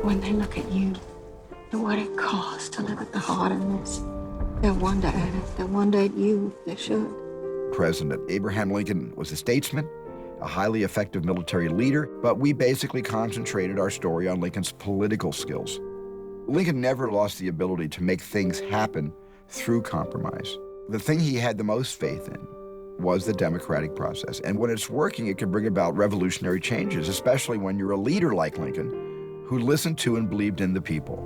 When they look at you and what it costs to live at the heart of this, they'll wonder at it. They'll wonder at you. They should. President Abraham Lincoln was a statesman, a highly effective military leader, but we basically concentrated our story on Lincoln's political skills. Lincoln never lost the ability to make things happen through compromise. The thing he had the most faith in was the democratic process. And when it's working, it can bring about revolutionary changes, especially when you're a leader like Lincoln, who listened to and believed in the people.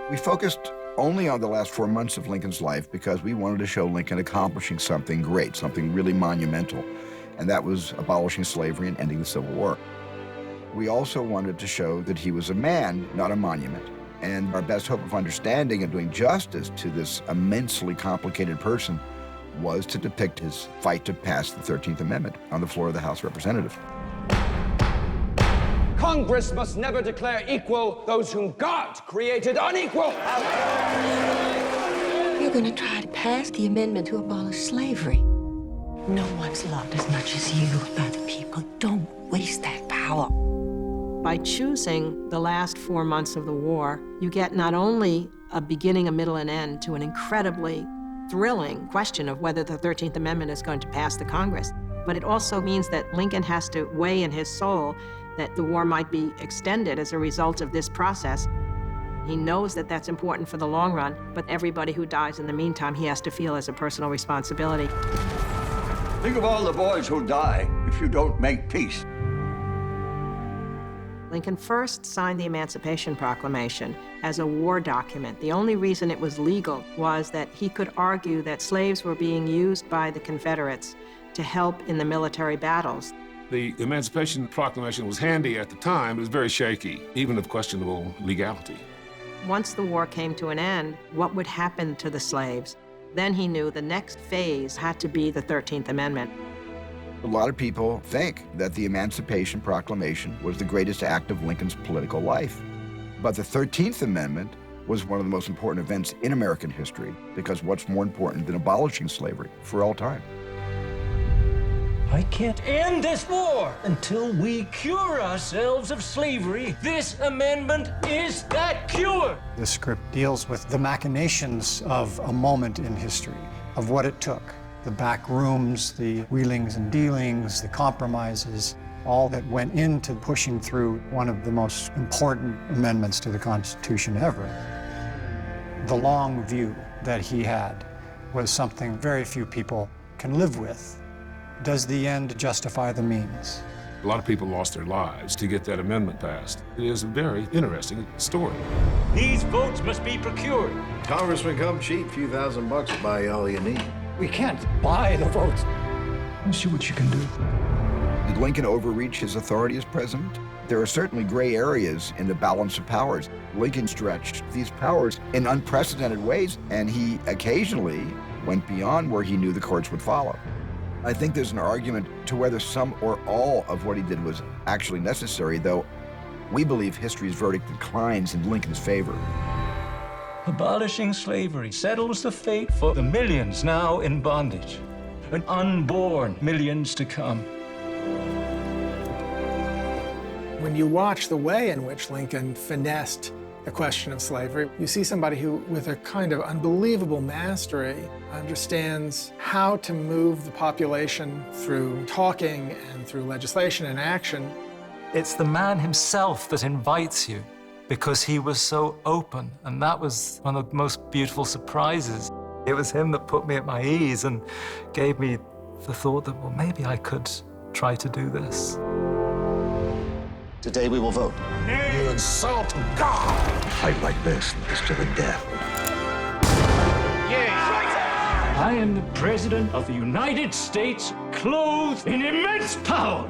We focused only on the last 4 months of Lincoln's life because we wanted to show Lincoln accomplishing something great, something really monumental, and that was abolishing slavery and ending the Civil War. We also wanted to show that he was a man, not a monument. And our best hope of understanding and doing justice to this immensely complicated person was to depict his fight to pass the 13th Amendment on the floor of the House of Representatives. Congress must never declare equal those whom God created unequal. You're going to try to pass the amendment to abolish slavery. No one's loved as much as you by the people. Don't waste that power. By choosing the last 4 months of the war, you get not only a beginning, a middle, and end to an incredibly thrilling question of whether the 13th Amendment is going to pass the Congress, but it also means that Lincoln has to weigh in his soul that the war might be extended as a result of this process. He knows that that's important for the long run, but everybody who dies in the meantime, he has to feel as a personal responsibility. Think of all the boys who'll die if you don't make peace. Lincoln first signed the Emancipation Proclamation as a war document. The only reason it was legal was that he could argue that slaves were being used by the Confederates to help in the military battles. The Emancipation Proclamation was handy at the time. It was very shaky, even of questionable legality. Once the war came to an end, what would happen to the slaves? Then he knew the next phase had to be the 13th Amendment. A lot of people think that the Emancipation Proclamation was the greatest act of Lincoln's political life. But the 13th Amendment was one of the most important events in American history, because what's more important than abolishing slavery for all time? I can't end this war until we cure ourselves of slavery. This amendment is that cure. The script deals with the machinations of a moment in history, of what it took. The back rooms, the wheelings and dealings, the compromises, all that went into pushing through one of the most important amendments to the Constitution ever. The long view that he had was something very few people can live with. Does the end justify the means? A lot of people lost their lives to get that amendment passed. It is a very interesting story. These votes must be procured. Congressman, come cheap, few $1,000 to buy all you need. We can't buy the votes. Let's see what you can do. Did Lincoln overreach his authority as president? There are certainly gray areas in the balance of powers. Lincoln stretched these powers in unprecedented ways, and he occasionally went beyond where he knew the courts would follow. I think there's an argument to whether some or all of what he did was actually necessary, though we believe history's verdict declines in Lincoln's favor. Abolishing slavery settles the fate for the millions now in bondage, and unborn millions to come. When you watch the way in which Lincoln finessed the question of slavery, you see somebody who, with a kind of unbelievable mastery, understands how to move the population through talking and through legislation and action. It's the man himself that invites you because he was so open, and that was one of the most beautiful surprises. It was him that put me at my ease and gave me the thought that, well, maybe I could try to do this. Today we will vote. You insult God! Fight like this is to the death. I am the President of the United States, clothed in immense power.